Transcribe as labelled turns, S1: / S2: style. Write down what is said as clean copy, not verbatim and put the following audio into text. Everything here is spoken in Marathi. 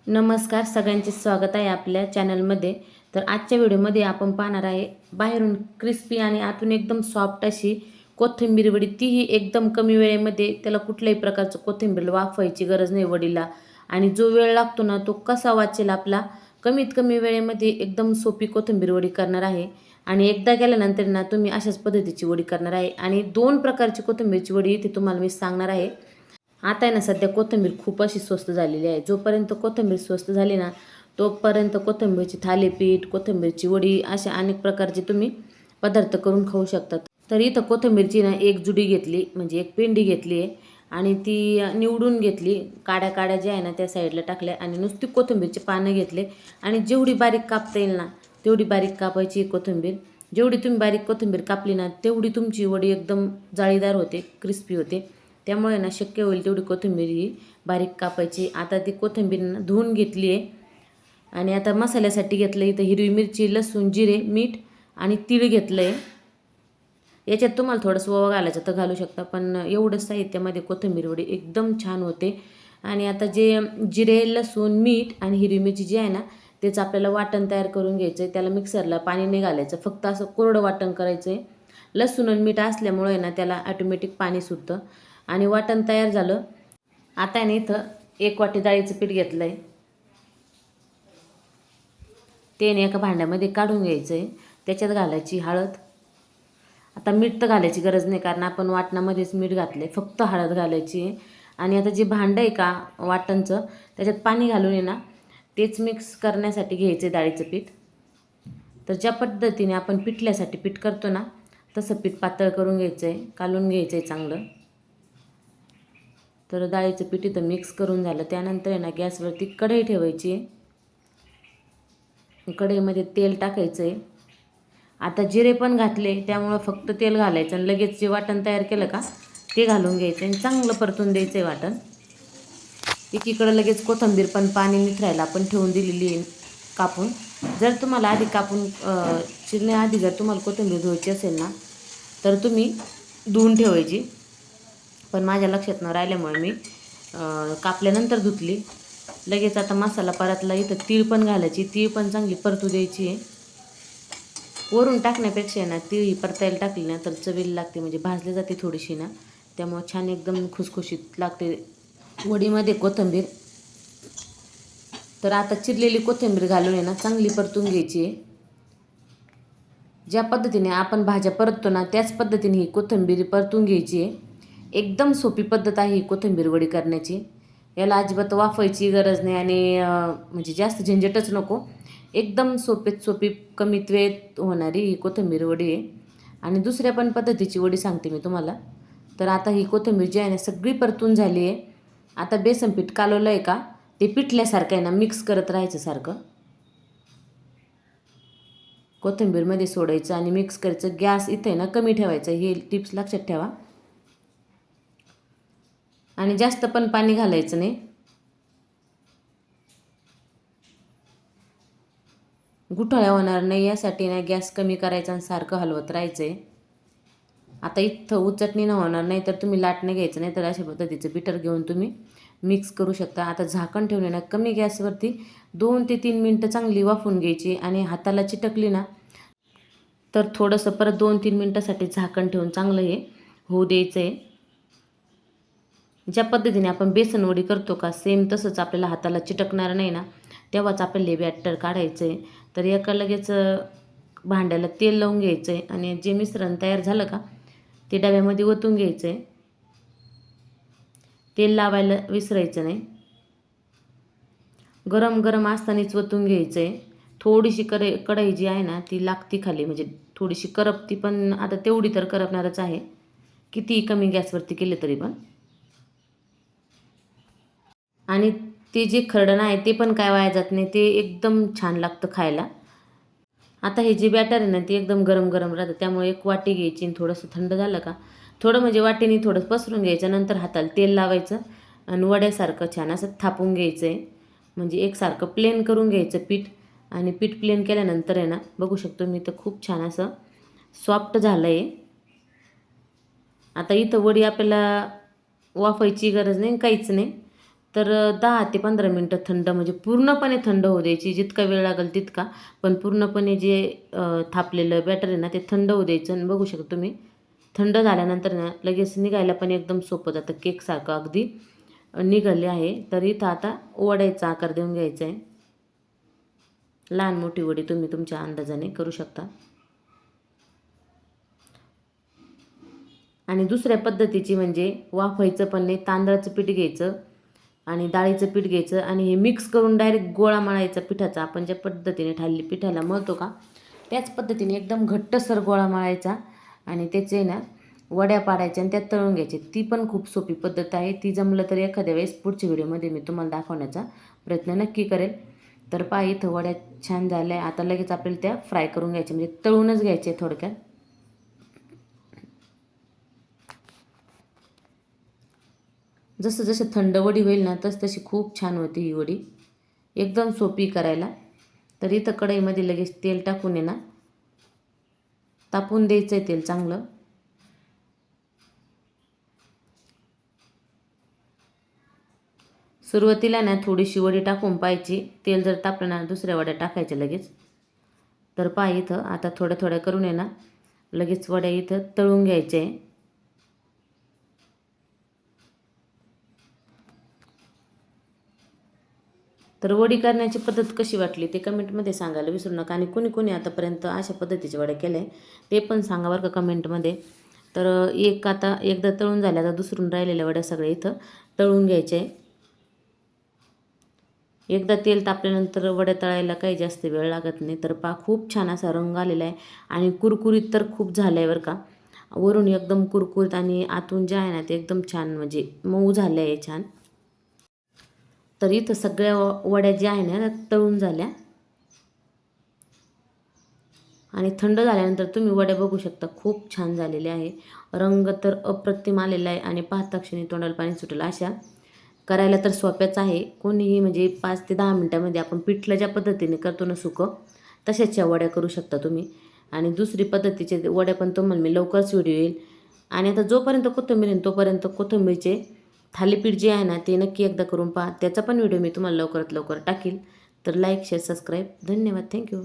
S1: नमस्कार, सगळ्यांचे स्वागत आहे आपल्या चॅनलमध्ये. तर आजच्या व्हिडिओमध्ये आपण पाहणार आहे बाहेरून क्रिस्पी आणि आतून एकदम सॉफ्ट अशी कोथिंबीर वडी, तीही एकदम कमी वेळेमध्ये. त्याला कुठल्याही प्रकारचं कोथिंबीर वाफवायची गरज नाही वडीला, आणि जो वेळ लागतो ना तो कसा वाचेल आपला. कमीत कमी वेळेमध्ये एकदम सोपी कोथिंबीर वडी करणार आहे. आणि एकदा केल्यानंतर ना तुम्ही अशाच पद्धतीची वडी करणार आहे. आणि दोन प्रकारची कोथिंबीरची वडी इथे तुम्हाला मी सांगणार आहे. आता आहे ना, सध्या कोथिंबीर खूप अशी स्वस्त झालेली आहे. जोपर्यंत कोथिंबीर स्वस्त झाली ना तोपर्यंत कोथिंबीरची थालीपीठ, कोथिंबीरची वडी अशा अनेक प्रकारचे तुम्ही पदार्थ करून खाऊ शकतात. तर इथं कोथिंबीरची ना एक जुडी घेतली, म्हणजे एक पेंडी घेतली आहे आणि ती निवडून घेतली. काड्या काड्या ज्या आहे ना त्या साईडला टाकल्या आणि नुसती कोथिंबीरचे पानं घेतले. आणि जेवढी बारीक कापता येईल ना तेवढी बारीक कापायची कोथिंबीर. जेवढी तुम्ही बारीक कोथिंबीर कापली ना तेवढी तुमची वडी एकदम जाळीदार होते, क्रिस्पी होते. त्यामुळे ना शक्य होईल तेवढी कोथिंबीर ही बारीक कापायची. आता ती कोथिंबीर धुवून घेतली आहे. आणि आता मसाल्यासाठी घेतलं इथं हिरवी मिरची, लसूण, जिरे, मीठ आणि तीळ घेतलं आहे. याच्यात तुम्हाला थोडंसं ओवा घालायचं तर घालू शकता, पण एवढं साहित्यामध्ये कोथिंबीर वडी एकदम छान होते. आणि आता जे जिरे, लसूण, मीठ आणि हिरवी मिरची जी आहे ना त्याचं आपल्याला वाटण तयार करून घ्यायचं आहे. त्याला मिक्सरला पाणी नाही घालायचं, फक्त असं कोरडं वाटण करायचं आहे. लसूण आणि मीठ असल्यामुळे ना त्याला ऑटोमॅटिक पाणी सुटतं. आणि वाटण तयार झालं. आता आहे इथं 1 वाटी डाळीचं पीठ घेतलं आहे. ते एका भांड्यामध्ये काढून घ्यायचं आहे. त्याच्यात घालायची हळद. आता मीठ तर घालायची गरज नाही, कारण आपण वाटणामध्येच मीठ घातलं आहे, फक्त हळद घालायची आहे. आणि आता जे भांडं आहे का वाटणचं त्याच्यात पाणी घालून आहे ना तेच मिक्स करण्यासाठी घ्यायचं डाळीचं पीठ. तर ज्या पद्धतीने आपण पिठल्यासाठी पीठ करतो ना तसं पीठ पातळ करून घ्यायचं आहे, कालून घ्यायचं आहे चांगलं. तर डाळीचं पीठ इथं मिक्स करून झालं. त्यानंतर आहे ना गॅसवरती कढई ठेवायची आहे. कढईमध्ये तेल टाकायचं आहे. आता जिरे पण घातले त्यामुळं फक्त तेल घालायचं आणि लगेच जे वाटण तयार केलं का ते घालून घ्यायचं आणि चांगलं परतून द्यायचं आहे वाटण. एकीकडं लगेच कोथिंबीर पण पाणी निथरायला आपण ठेवून दिलेली आहे कापून. जर तुम्हाला आधी कापून चिरण्याआधी जर तुम्हाला कोथिंबीर धुवायची असेल ना तर तुम्ही धुवून ठेवायची, पण माझ्या लक्षात न राहिल्यामुळे मी कापल्यानंतर धुतली. लगेच आता मसाला परतला. इथं तीळ पण घालायची, तीळ पण चांगली परतू द्यायची आहे. वरून टाकण्यापेक्षा ना तीळ ही परतायला टाकली ना तर चवीला लागते, म्हणजे भाजली जाते थोडीशी ना, त्यामुळं छान एकदम खुसखुशीत लागते वडीमध्ये कोथिंबीर. तर आता चिरलेली कोथिंबीर घालून ना चांगली परतून घ्यायची आहे. ज्या पद्धतीने आपण भाज्या परततो ना त्याच पद्धतीने ही कोथिंबीर परतून घ्यायची आहे. एकदम सोपी पद्धत आहे ही कोथिंबीर वडी करण्याची. याला अजिबात वाफायची गरज नाही आणि म्हणजे जास्त झंझटच नको. एकदम सोपीत सोपी कमीत वेळेत होणारी ही कोथिंबीर वडी आहे. आणि दुसऱ्या पण पद्धतीची वडी सांगते मी तुम्हाला. तर आता ही कोथिंबीर जी आहे ना सगळी परतून झाली आहे. आता बेसन पीठ कालवलं आहे का ते पिठल्यासारखं आहे ना मिक्स करत राहायचं सारखं. कोथिंबीरमध्ये सोडायचं आणि मिक्स करायचं. गॅस इथे ना कमी ठेवायचं, हे टिप्स लक्षात ठेवा. आणि जास्त पण पाणी घालायचं नाही. गुठळ्या होणार नाही यासाठी ना गॅस कमी करायचा आणि सारखं हलवत राहायचं आहे. आता इथं उचटणी न होणार नाही तर तुम्ही लाटणं घ्यायचं, नाही तर अशा पद्धतीचं बिटर घेऊन तुम्ही मिक्स करू शकता. आता झाकण ठेवले ना कमी गॅसवरती 2 ते 3 मिनटं चांगली वाफवून घ्यायची. आणि हाताला चिटकली ना तर थोडंसं परत 2-3 मिनटासाठी झाकण ठेवून चांगलं हे होऊ द्यायचं आहे. ज्या पद्धतीने आपण बेसन वडी करतो का सेम तसंच आपल्याला हाताला चिटकणार नाही ना तेव्हाच आपल्याला हे बॅटर काढायचं आहे. तर एका लगेच भांड्याला तेल लावून घ्यायचं आहे आणि जे मिश्रण तयार झालं का ते डब्यामध्ये ओतून घ्यायचं आहे. तेल लावायला विसरायचं नाही. गरम गरम असतानाच ओतून घ्यायचं आहे. थोडीशी कढई जी आहे ना ती लागती खाली, म्हणजे थोडीशी करपती, पण आता तेवढी तर करपणारच आहे किती कमी गॅसवरती केले तरी पण. आणि ते जे खरडण आहे ते पण काय वाया जात नाही, ते एकदम छान लागतं खायला. आता हे जे बॅटर आहे ना ते एकदम गरम गरम राहतं, त्यामुळे 1 वाटी घ्यायची आणि थोडंसं थंड झालं का थोडं म्हणजे वाटीने थोडं पसरून घ्यायचं. नंतर हाताला तेल लावायचं आणि वड्यासारखं छान असं थापून घ्यायचं आहे. म्हणजे एकसारखं प्लेन करून घ्यायचं पीठ. आणि पीठ प्लेन केल्यानंतर आहे ना बघू शकतो मी तर खूप छान असं सॉफ्ट झालं आहे. आता इथं वडी आपल्याला वाफायची गरज नाही, काहीच नाही. तर 10 ते 15 मिनटं थंड म्हणजे पूर्णपणे थंड होऊ द्यायची. जितका वेळ लागेल तितका. पण पूर्णपणे जे थापलेलं बॅटर आहे ना ते थंड होऊ द्यायचं. आणि बघू शकता तुम्ही थंड झाल्यानंतर ना लगेच निघायला पण एकदम सोपं जातं. केकसारखं अगदी निघाले आहे. तर इथं आता वड्याचा आकार देऊन घ्यायचा आहे. लहान मोठी वडी तुम्ही तुमच्या अंदाजाने करू शकता. आणि दुसऱ्या पद्धतीची म्हणजे वाफायचं पण नाही. तांदळाचं पीठ घ्यायचं आणि डाळीचं पीठ घ्यायचं आणि हे मिक्स करून डायरेक्ट गोळा मळायचा पिठाचा. आपण ज्या पद्धतीने पिठाला मळतो का त्याच पद्धतीने एकदम घट्टसर गोळा मळायचा आणि त्याचे ना वड्या पाडायच्या आणि त्यात तळून घ्यायचे. ती पण खूप सोपी पद्धत आहे. ती जमलं तर एखाद्या वेळेस पुढच्या व्हिडिओमध्ये मी तुम्हाला दाखवण्याचा प्रयत्न नक्की करेल. तर पहा इथं वड्या छान झाल्या. आता लगेच आपल्याला त्या फ्राय करून घ्यायच्या म्हणजे तळूनच घ्यायचे थोडक्यात. जसं जसं थंड वडी होईल ना तशी खूप छान होती ही वडी. एकदम सोपी करायला. तर इथं कढईमध्ये लगेच तेल टाकून ना तापून द्यायचं आहे तेल चांगलं. सुरुवातीला ना थोडीशी वडी टाकून पाहायची. तेल जर तापलं ना दुसऱ्या वड्या टाकायच्या लगेच. तर पहा इथं आता थोड्या थोड्या करून ना लगेच वड्या इथं तळून घ्यायच्या आहे. तर वडी करण्याची पद्धत कशी वाटली ते कमेंटमध्ये सांगायला विसरू नका. आणि कोणी कोणी आतापर्यंत अशा पद्धतीच्या वड्या केल्या ते पण सांगा बरं का कमेंटमध्ये. तर आता एकदा तळून झाल्या तर दुसरून राहिलेल्या वड्या सगळ्या इथं तळून घ्यायच्या आहे. एकदा तेल तापल्यानंतर वड्या तळायला काही जास्त वेळ लागत नाही. तर खूप छान असा रंग आलेला आहे आणि कुरकुरीत तर खूप झालं आहे बरं का. वरून एकदम कुरकुरीत आणि आतून जे आहे ना ते एकदम छान म्हणजे मऊ झाले आहे छान. तर इथं सगळ्या वड्या ज्या आहे ना तळून झाल्या आणि थंड झाल्यानंतर तुम्ही वड्या बघू शकता खूप छान झालेल्या आहे. रंग तर अप्रतिम आलेला आहे आणि पाहता क्षणी तोंडाला पाणी सुटेल अशा. करायला तर सोप्याच आहे. कोणीही म्हणजे 5 ते 10 मिनटामध्ये आपण पिठलं ज्या पद्धतीने करतो ना सुकं तशाच वड्या करू शकता तुम्ही. आणि दुसरी पद्धतीचे वड्या पण तुम्हाला मी लवकरच व्हिडिओ येईल. आणि आता जोपर्यंत कोथिंबीर येईल तोपर्यंत कोथिंबीरचे थालीपीठ जे आहे ना ते नक्की एकदा करून पहा. त्याचा पण व्हिडिओ मी तुम्हाला लवकरात लवकर टाकील. तर लाईक शेअर सबस्क्राईब. धन्यवाद. थँक्यू.